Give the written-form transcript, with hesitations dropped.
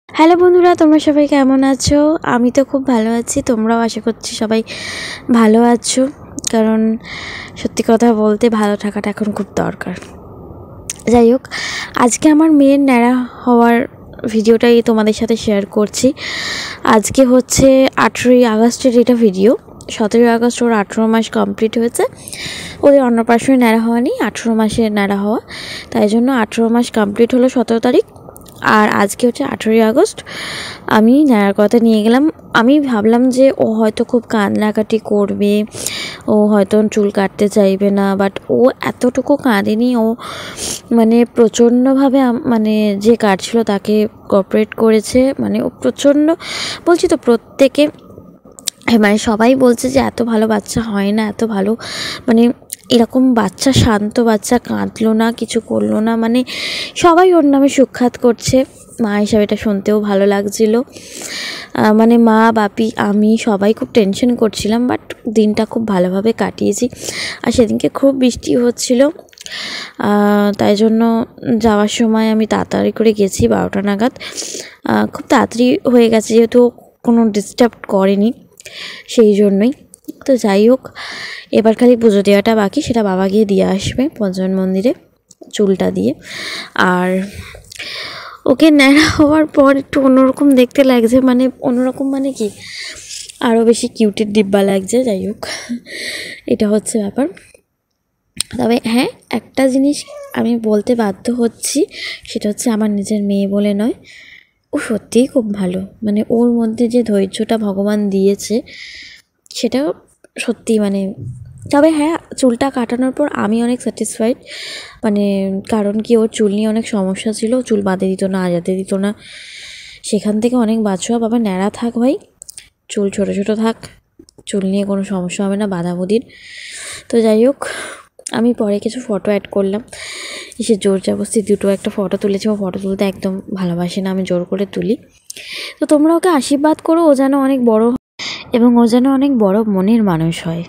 Hello বন্ধুরা, তোমরা সবাই কেমন আছো? আমি তো খুব ভালো আছি, তোমরাও আশা করছি সবাই ভালো আছো। কারণ সত্যি কথা বলতে ভালো থাকাটা এখন খুব দরকার। যাই হোক, আজকে আমার মেয়ের ন্যাড়া হওয়ার ভিডিওটাই তোমাদের সাথে শেয়ার করছি। আজকে হচ্ছে 18ই আগস্টের এটা ভিডিও। 17ই আগস্ট ওর 18 মাস কমপ্লিট হয়েছে। ওদের অন্নপ্রাশনে ন্যাড়া হওয়া নেই, 18 মাসে ন্যাড়া হওয়া, তাই জন্য 18 মাস কমপ্লিট হলো 17 তারিখ। আর আজকে হচ্ছে 18ই আগস্ট। আমি ন্যাড়ার কথা নিয়ে গেলাম। আমি ভাবলাম যে ও হয়তো খুব কান্নাকাটি করবে, ও হয়তো চুল কাটতে চাইবে না, বাট ও এতটুকু কাঁদেনি। ও মানে প্রচণ্ডভাবে মানে যে কাটছিল তাকে কোঅপারেট করেছে। মানে ও প্রচণ্ড, বলছি তো প্রত্যেকে মানে সবাই বলছে যে এত ভালো বাচ্চা হয় না, এত ভালো মানে এরকম বাচ্চা, শান্ত বাচ্চা, কাঁদলো না, কিছু করলো না, মানে সবাই ওর নামে সুখ্যাত করছে। মা হিসাবে এটা শুনতেও ভালো লাগছিল। মানে মা, বাপি, আমি সবাই খুব টেনশন করছিলাম, বাট দিনটা খুব ভালোভাবে কাটিয়েছি। আর সেদিনকে খুব বৃষ্টি হচ্ছিল, তাই জন্য যাওয়ার সময় আমি তাড়াতাড়ি করে গেছি 12টা নাগাদ। খুব তাড়াতাড়ি হয়ে গেছে যেহেতু কোনো ডিস্টার্ব করেনি, সেই জন্যই। তো যাই হোক, এবার খালি পুজো দেওয়াটা বাকি, সেটা বাবা গিয়ে দিয়ে আসবে পঞ্চমন মন্দিরে চুলটা দিয়ে। আর ওকে ন্যাড়া হওয়ার পর একটু অন্যরকম দেখতে লাগছে, মানে অন্যরকম মানে কি, আরও বেশি কিউটের ডিব্বা লাগছে। যাই হোক, এটা হচ্ছে ব্যাপার। তবে হ্যাঁ, একটা জিনিস আমি বলতে বাধ্য হচ্ছি, সেটা হচ্ছে আমার নিজের মেয়ে বলে নয়, ও সত্যিই খুব ভালো। মানে ওর মধ্যে যে ধৈর্যটা ভগবান দিয়েছে সেটা সত্যি, মানে তবে হ্যাঁ, চুলটা কাটানোর পর আমি অনেক স্যাটিসফাইড। মানে কারণ কি, ওর চুল নিয়ে অনেক সমস্যা ছিল, চুল বাঁধে দিত না, আজাতে দিত না। সেখান থেকে অনেক বাঁচোয়া, বাবা ন্যাড়া থাক ভাই, চুল ছোটো ছোটো থাক, চুল নিয়ে কোনো সমস্যা হবে না বাঁধাবুদির। তো যাই হোক, আমি পরে কিছু ফটো অ্যাড করলাম, এসে জোর জবরদস্তি দুটো একটা ফটো তুলেছি। ও ফটো তুলতে একদম ভালোবাসে না, আমি জোর করে তুলি। তো তোমরা ওকে আশীর্বাদ করো, ও যেন অনেক বড় এবং ও যেন অনেক বড় মনের মানুষ হয়।